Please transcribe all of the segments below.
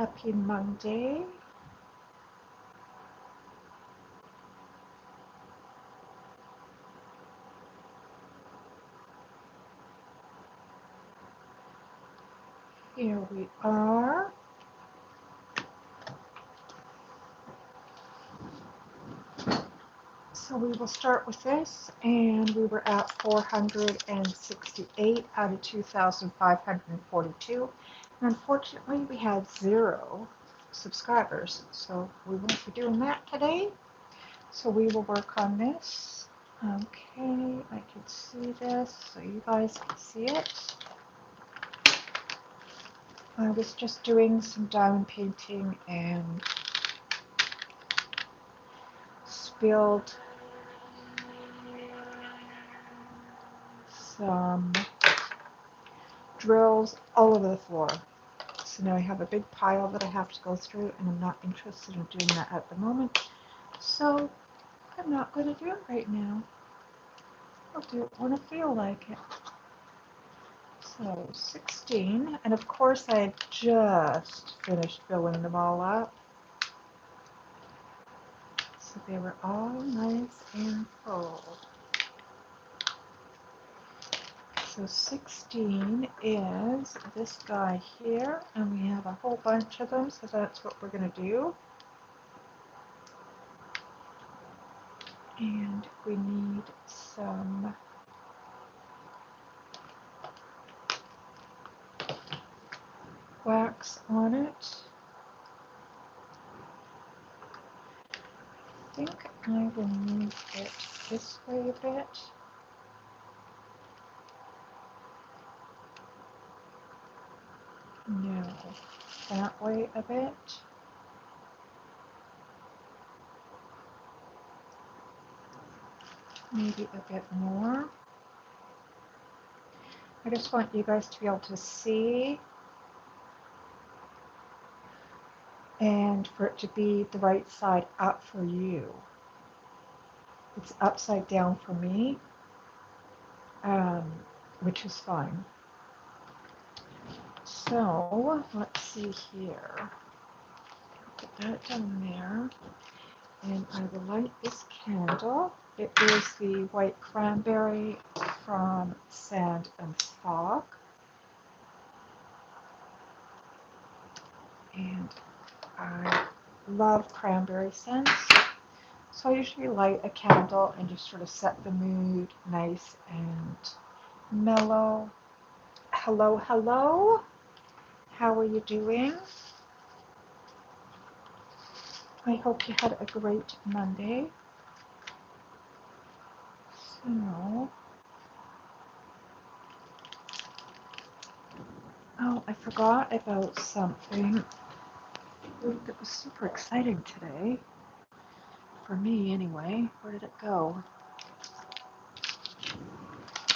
Happy Monday. Here we are. So we will start with this, and we were at 468 out of 2,542. And unfortunately, we had 0 subscribers, so we won't be doing that today. So we will work on this. Okay, I can see this, so you guys can see it. I was just doing some diamond painting and spilled some drills all over the floor. So now I have a big pile that I have to go through, and I'm not interested in doing that at the moment. So I'm not going to do it right now. I'll do it when I feel like it. So 16, and of course I had just finished filling them all up. So they were all nice and full. So 16 is this guy here, and we have a whole bunch of them, so that's what we're going to do. And we need some wax on it. I think I will move it this way a bit. No, that way a bit. Maybe a bit more. I just want you guys to be able to see and for it to be the right side up for you. It's upside down for me, which is fine. So let's see here. Put that down there, and I will light this candle. It is the white cranberry from Sand and Fog. And I love cranberry scents. So I usually light a candle and just sort of set the mood nice and mellow. Hello, hello. How are you doing? I hope you had a great Monday. So, oh, I forgot about something that was super exciting today. For me, anyway. Where did it go?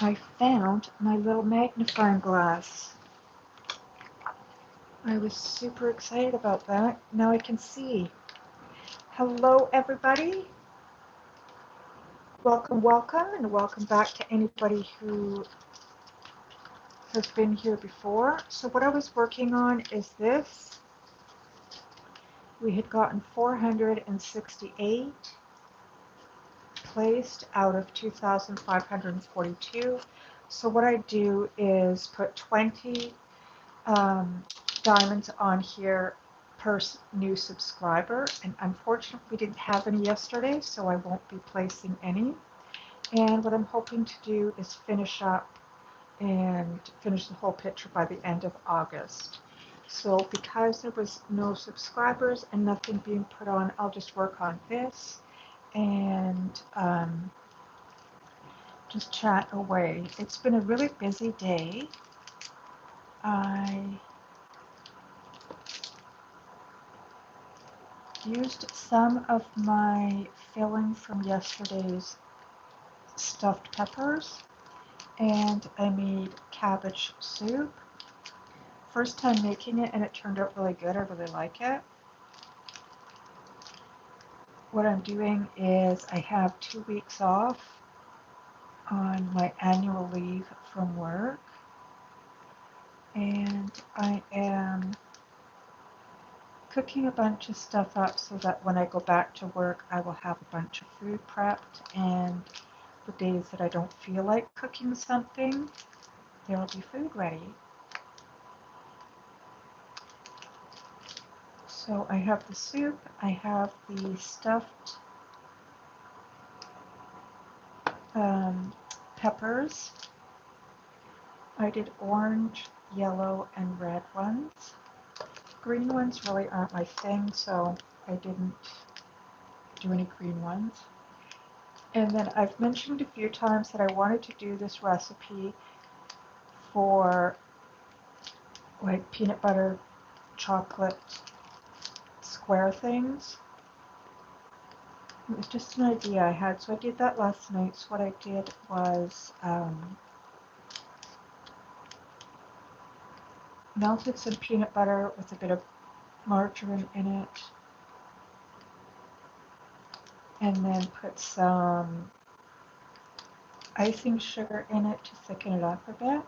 I found my little magnifying glass. I was super excited about that. Now I can see. Hello, everybody. Welcome, welcome, and welcome back to anybody who has been here before. So what I was working on is this. We had gotten 468 placed out of 2,542. So what I do is put 20 diamonds on here per new subscriber, and unfortunately we didn't have any yesterday, so I won't be placing any. And what I'm hoping to do is finish up and finish the whole picture by the end of August. So because there was no subscribers and nothing being put on, I'll just work on this and just chat away. It's been a really busy day. I used some of my filling from yesterday's stuffed peppers, and I made cabbage soup. First time making it, and it turned out really good. I really like it. What I'm doing is I have 2 weeks off on my annual leave from work, and I am cooking a bunch of stuff up so that when I go back to work, I will have a bunch of food prepped, and the days that I don't feel like cooking something, there will be food ready. So I have the soup, I have the stuffed peppers. I did orange, yellow, and red ones. Green ones really aren't my thing, so I didn't do any green ones. And then I've mentioned a few times that I wanted to do this recipe for like peanut butter chocolate square things. It was just an idea I had, so I did that last night. So what I did was melted some peanut butter with a bit of margarine in it, and then put some icing sugar in it to thicken it up a bit,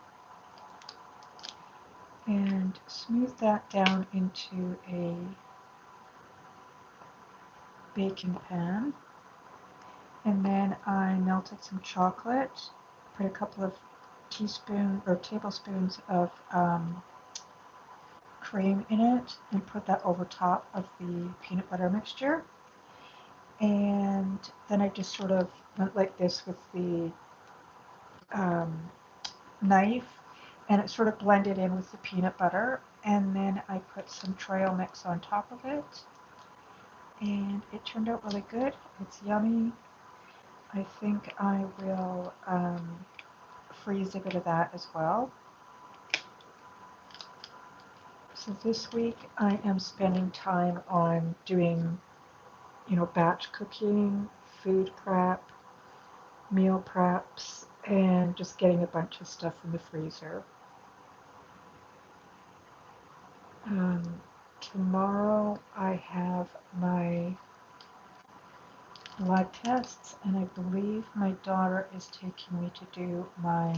and smooth that down into a baking pan. And then I melted some chocolate, put a couple of teaspoons or tablespoons of cream in it, and put that over top of the peanut butter mixture. And then I just sort of went like this with the knife, and it sort of blended in with the peanut butter. And then I put some trail mix on top of it, and it turned out really good. It's yummy. I think I will freeze a bit of that as well. So this week I am spending time on doing, batch cooking, food prep, meal preps, and just getting a bunch of stuff in the freezer. Tomorrow I have my blood tests, and I believe my daughter is taking me to do my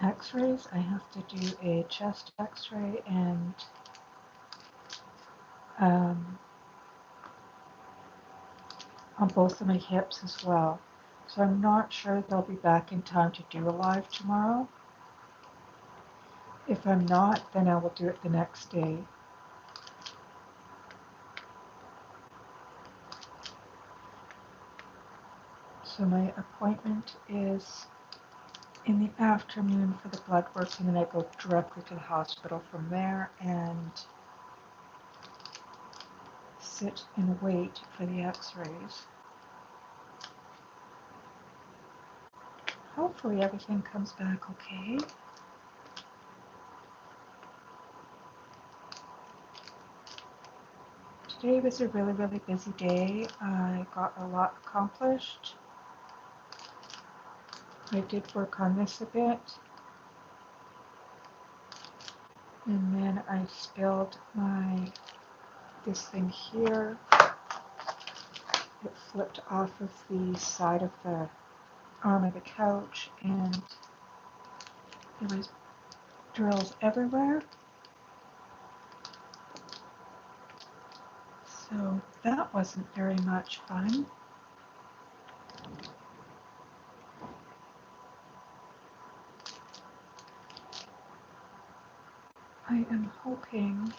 x-rays. I have to do a chest x-ray and on both of my hips as well. So I'm not sure they'll be back in time to do a live tomorrow. If I'm not, then I will do it the next day. So my appointment is in the afternoon for the blood work, and then I go directly to the hospital from there and sit and wait for the x-rays. Hopefully everything comes back okay. Today was a really, really busy day. I got a lot accomplished. I did work on this a bit. And then I spilled this thing here. It flipped off of the side of the arm of the couch, and there was drills everywhere. So that wasn't very much fun. I am hoping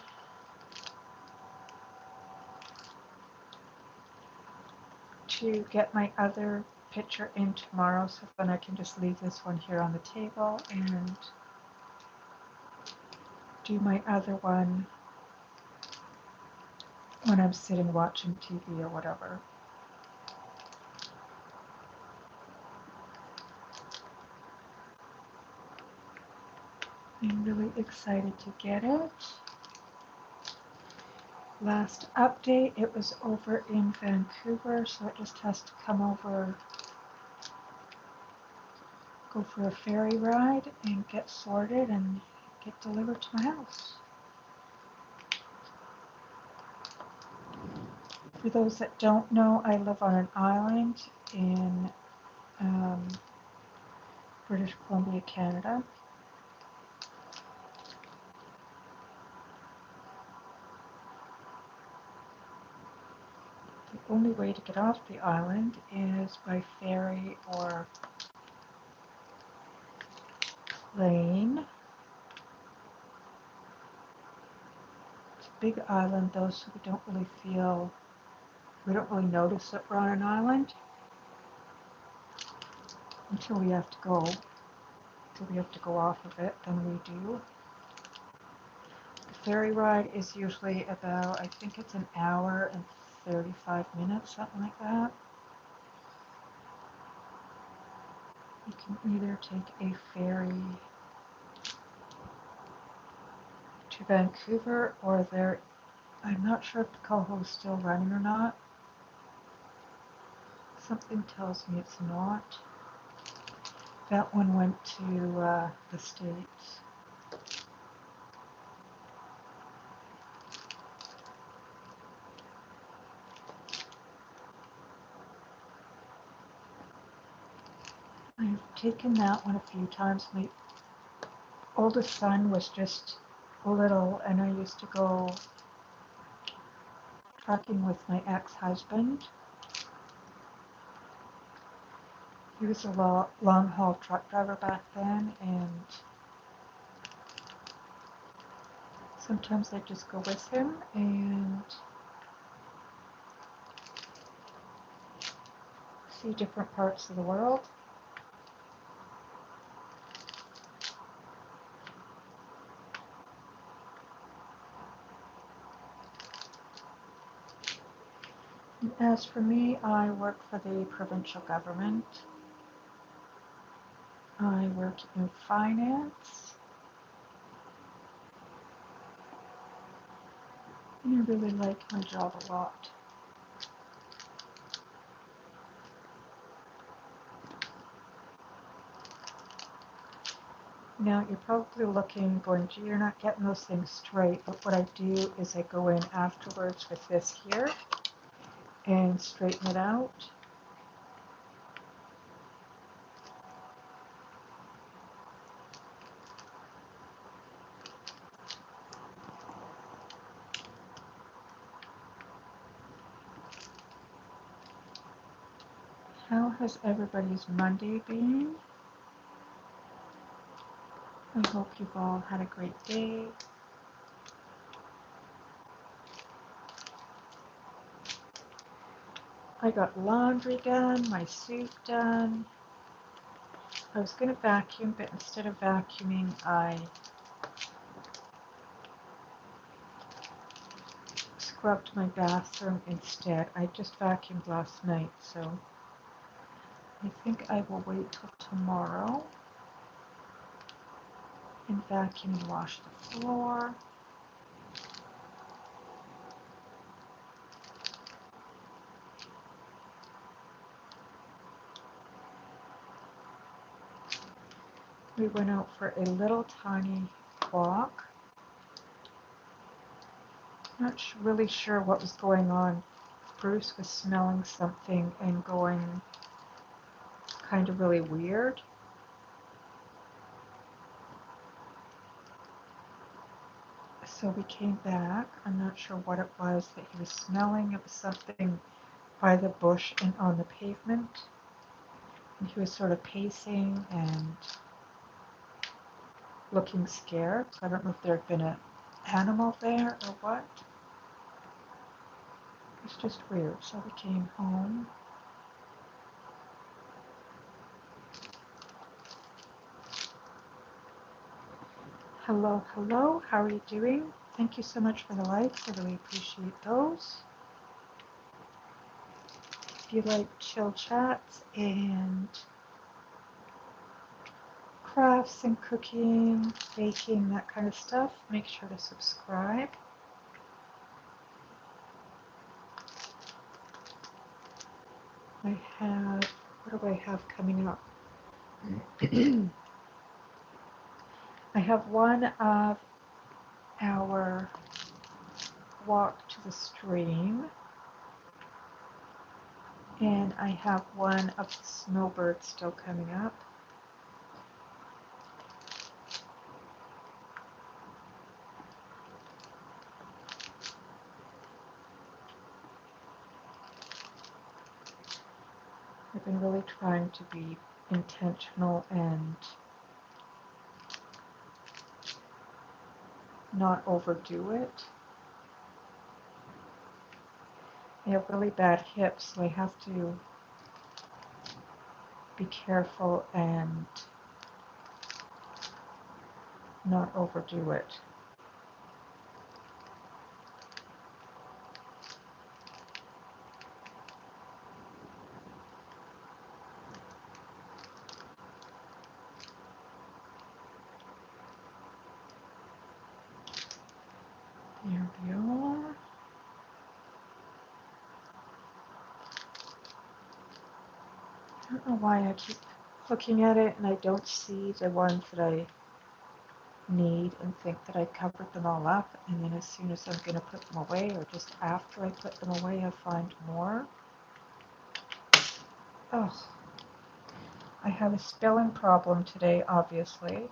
to get my other picture in tomorrow, so then I can just leave this one here on the table and do my other one when I'm sitting watching TV or whatever. I'm really excited to get it. Last update, it was over in Vancouver, so it just has to come over, go for a ferry ride and get sorted and get delivered to my house. For those that don't know, I live on an island in British Columbia, Canada. only way to get off the island is by ferry or plane. It's a big island though, so we don't really notice that we're on an island until we have to go, off of it, then we do. The ferry ride is usually about, I think it's an hour and 35 minutes, something like that. You can either take a ferry to Vancouver or I'm not sure if the Coho is still running or not. Something tells me it's not. That one went to the States. I've taken that one a few times. My oldest son was just little, and I used to go trucking with my ex-husband. He was a long-haul truck driver back then, and sometimes I'd just go with him and see different parts of the world. As for me, I work for the provincial government. I work in finance. And I really like my job a lot. Now you're probably looking, going, gee, you're not getting those things straight. But what I do is I go in afterwards with this here and straighten it out. How has everybody's Monday been? I hope you've all had a great day. I got laundry done, my soup done. I was going to vacuum, but instead of vacuuming, I scrubbed my bathroom instead. I just vacuumed last night, so I think I will wait till tomorrow and vacuum and wash the floor. We went out for a little tiny walk. Not really sure what was going on. Bruce was smelling something and going kind of really weird. So we came back. I'm not sure what it was that he was smelling. It was something by the bush and on the pavement. And he was sort of pacing and looking scared. So I don't know if there had been an animal there or what. It's just weird. So we came home. Hello, hello. How are you doing? Thank you so much for the likes. I really appreciate those. If you like chill chats and crafts and cooking, baking, that kind of stuff, make sure to subscribe. I have, what do I have coming up? I have one of our walk to the stream, and I have one of the snowbirds still coming up. I've been really trying to be intentional and not overdo it. I have really bad hips, so I have to be careful and not overdo it. There we are. I don't know why I keep looking at it and I don't see the ones that I need and think that I covered them all up, and then as soon as I'm going to put them away or just after I put them away I find more. Oh, I have a spelling problem today, obviously.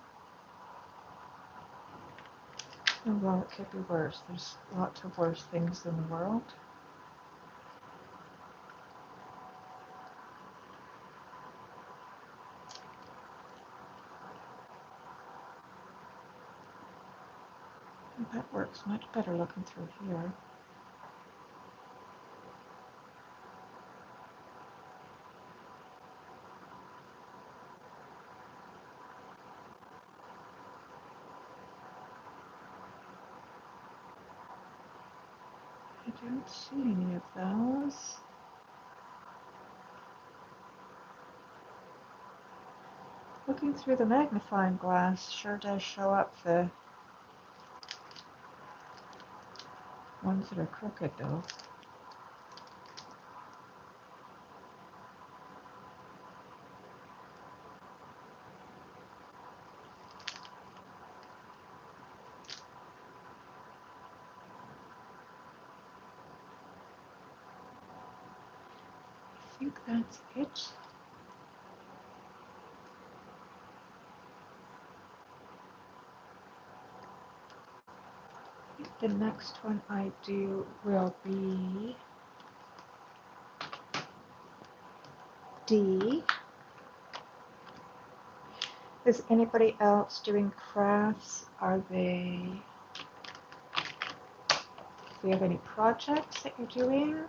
Oh, well, it could be worse. There's lots of worse things in the world. That works much better looking through here. I don't see any of those. Looking through the magnifying glass sure does show up the ones that are crooked, though. I think that's it. I think the next one I do will be D. Is anybody else doing crafts? Do you have any projects that you're doing?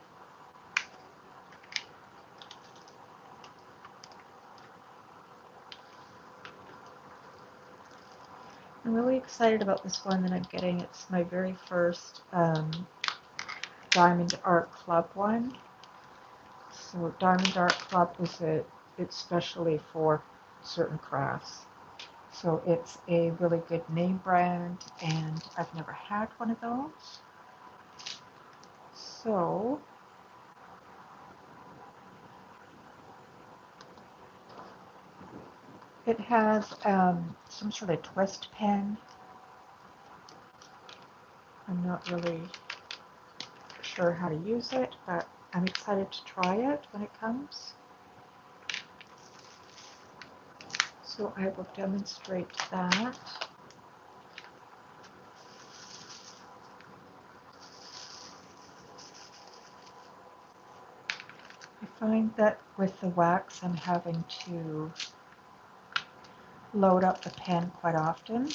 I'm really excited about this one that I'm getting. It's my very first Diamond Art Club one. So Diamond Art Club it's specially for certain crafts. So it's a really good name brand, and I've never had one of those. So it has some sort of twist pen. I'm not really sure how to use it, but I'm excited to try it when it comes. So I will demonstrate that. I find that with the wax I'm having to load up the pen quite often.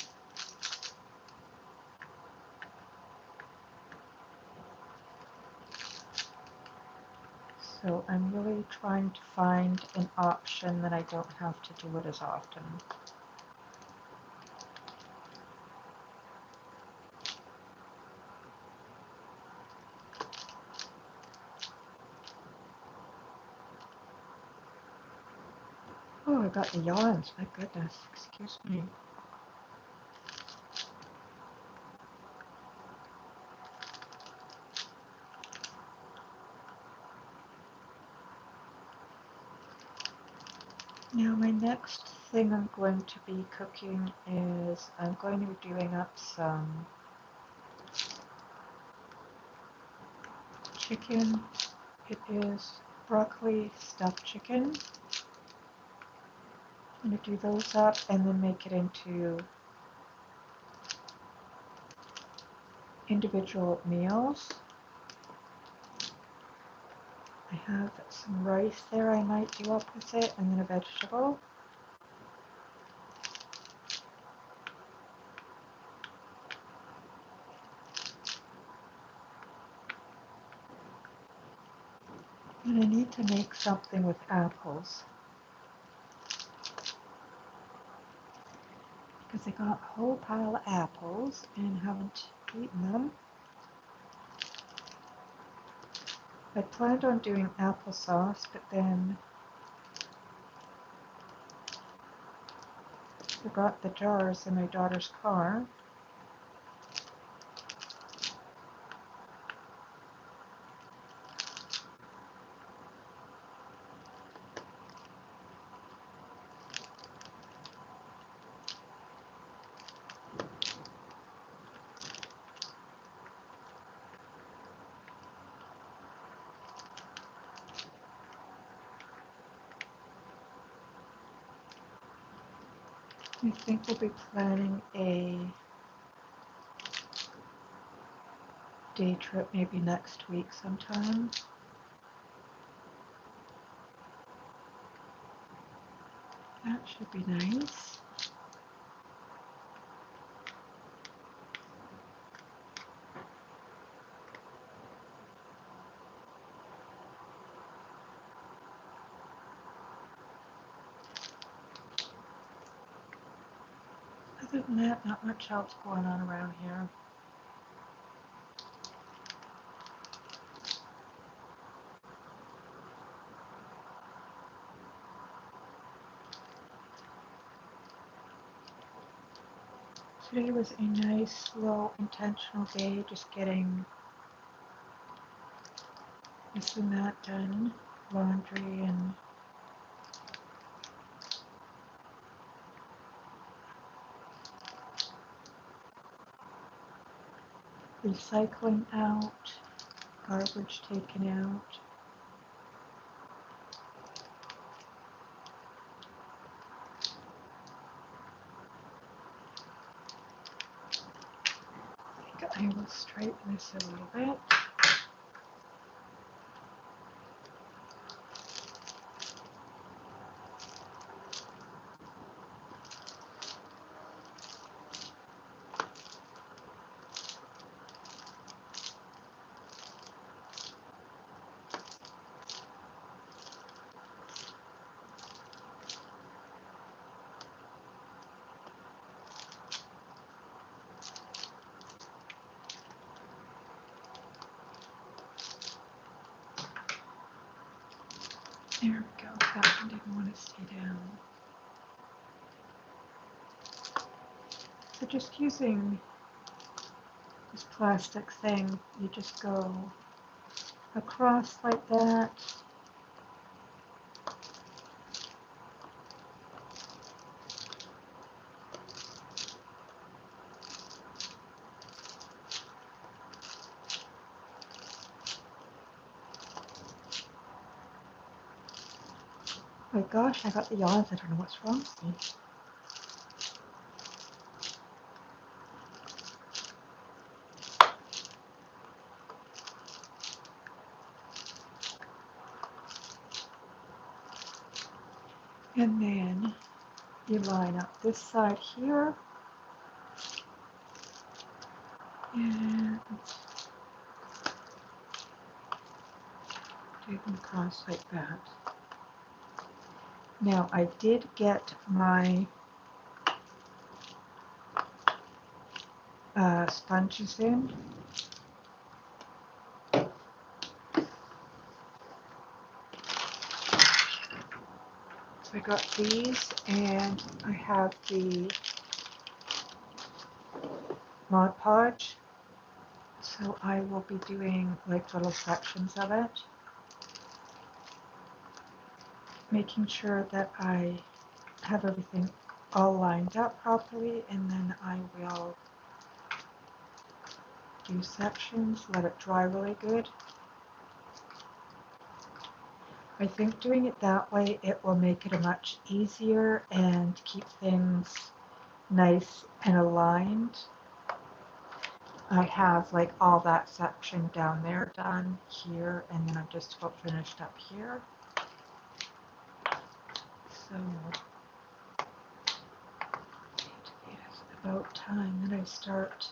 So I'm really trying to find an option that I don't have to do it as often. Oh, I got the yawns, my goodness, excuse me. Now my next thing I'm going to be cooking is I'm going to be doing up some chicken. It is broccoli stuffed chicken. I'm going to do those up and then make it into individual meals. I have some rice there I might do up with it, and then a vegetable. And I need to make something with apples, because I got a whole pile of apples and haven't eaten them. I planned on doing applesauce, but then forgot the jars in my daughter's car. I think we'll be planning a day trip maybe next week sometime. That should be nice. Other than that, not much else going on around here. Today was a nice, slow, intentional day, just getting this and that done, laundry and recycling out, garbage taken out. I think I will straighten this a little bit. There we go, that one didn't want to stay down. So just using this plastic thing, you just go across like that. Oh my gosh, I got the yawns, I don't know what's wrong with me. And then you line up this side here, and do them across like that. Now I did get my sponges in. So I got these, and I have the Mod Podge. So I will be doing like little sections of it, making sure that I have everything all lined up properly, and then I will do sections, let it dry really good. I think doing it that way, it will make it a much easier and keep things nice and aligned. I have like all that section down there done here, and then I'm just about finished up here. So it's about time that I start.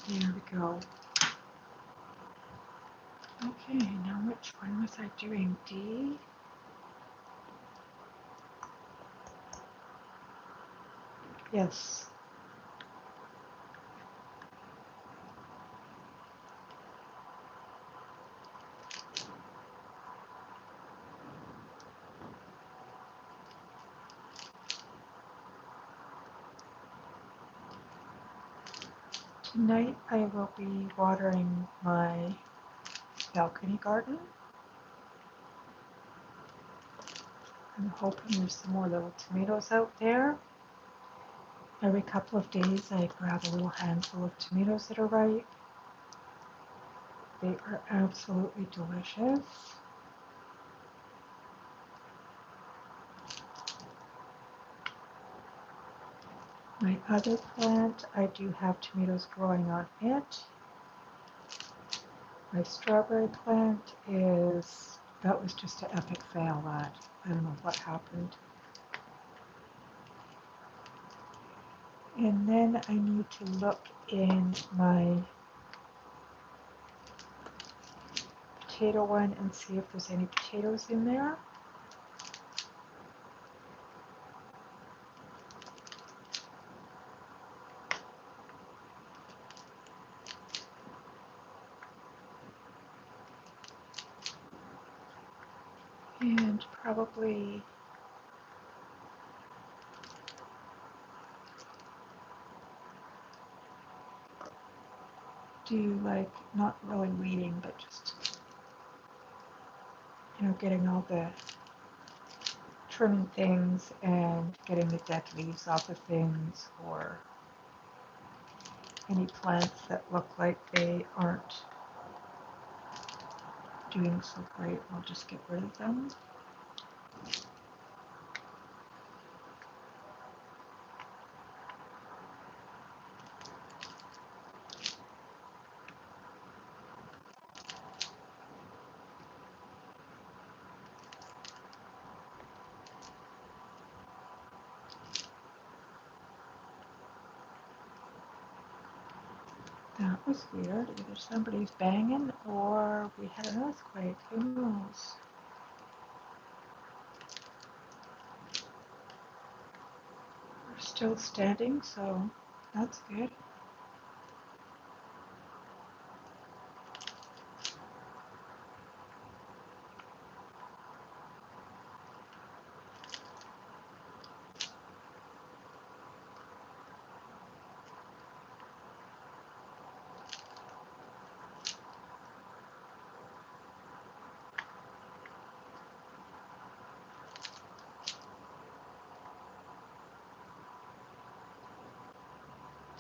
There we go. Okay, now which one was I doing? D? Yes. Tonight I will be watering my balcony garden. I'm hoping there's some more little tomatoes out there. Every couple of days I grab a little handful of tomatoes that are ripe. They are absolutely delicious. My other plant, I do have tomatoes growing on it. My strawberry plant that was just an epic fail. That I don't know what happened. And then I need to look in my potato one and see if there's any potatoes in there. And probably do like not really weeding, but just getting all the trimming things and getting the dead leaves off of things, or any plants that look like they aren't doing so great. I'll just get rid of them. That was weird. Either somebody's banging or we had an earthquake. Who knows? We're still standing, so that's good.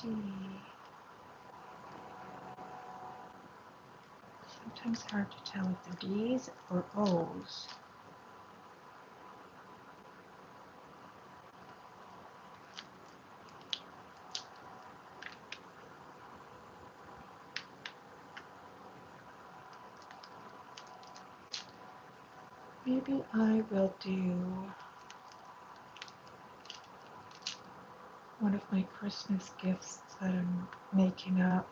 D. Sometimes hard to tell if they're D's or O's. Maybe I will do one of my Christmas gifts that I'm making up.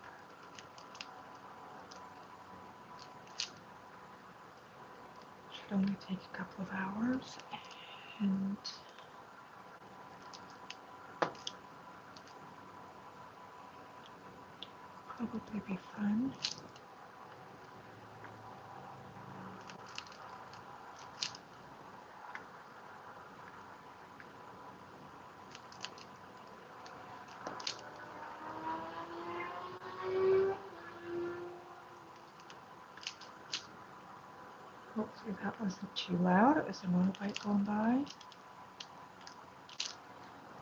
Should only take a couple of hours and probably be fun. Hopefully that wasn't too loud. It was a motorbike going by.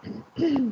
D.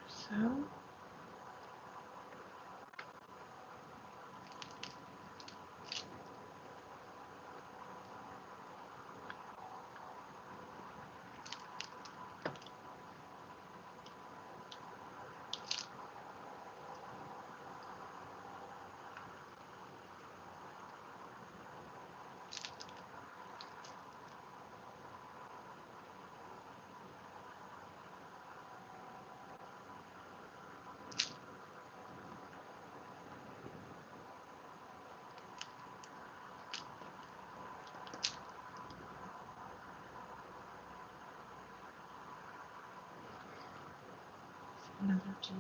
So. Another G.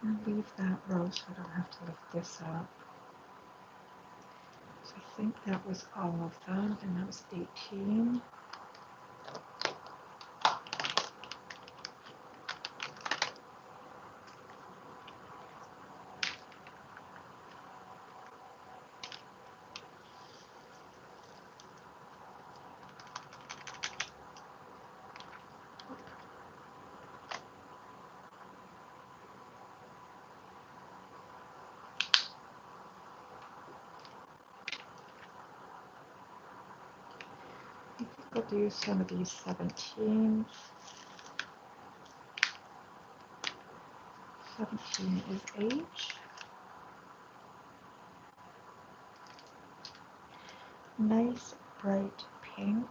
I'll leave that row so I don't have to lift this up. So I think that was all of them, and that was 18. I think we'll do some of these 17s. 17 is H. Nice bright pink.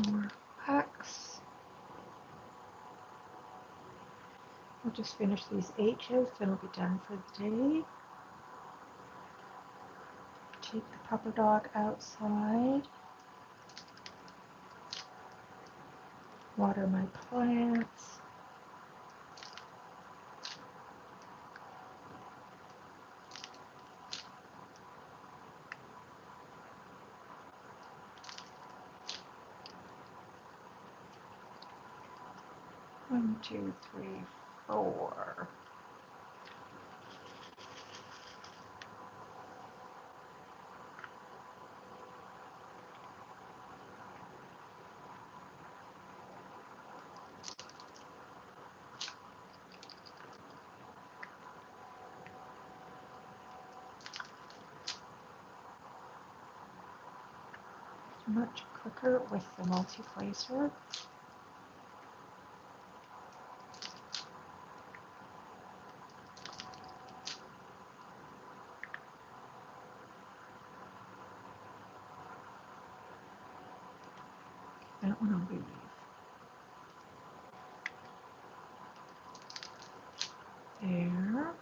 More X. We'll just finish these H's, then we'll be done for the day. Take the pupper dog outside. Water my plants. 1, 2, 3, 4. Much quicker with the multi-placer. That one I'll leave. There.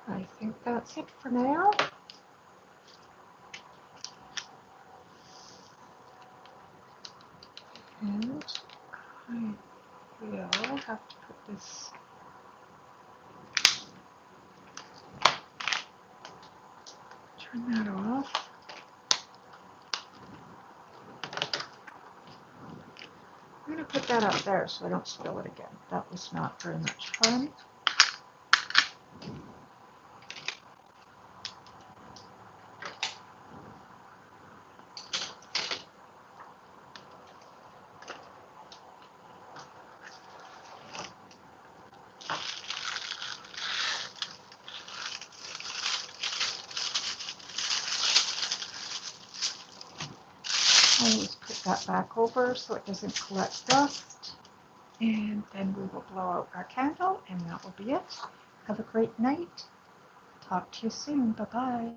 I think that's it for now. And I will have to put this turn that off. I'm going to put that up there so I don't spill it again. That was not very much fun. I always put that back over so it doesn't collect dust. And then we will blow out our candle, and that will be it. Have a great night. Talk to you soon. Bye-bye.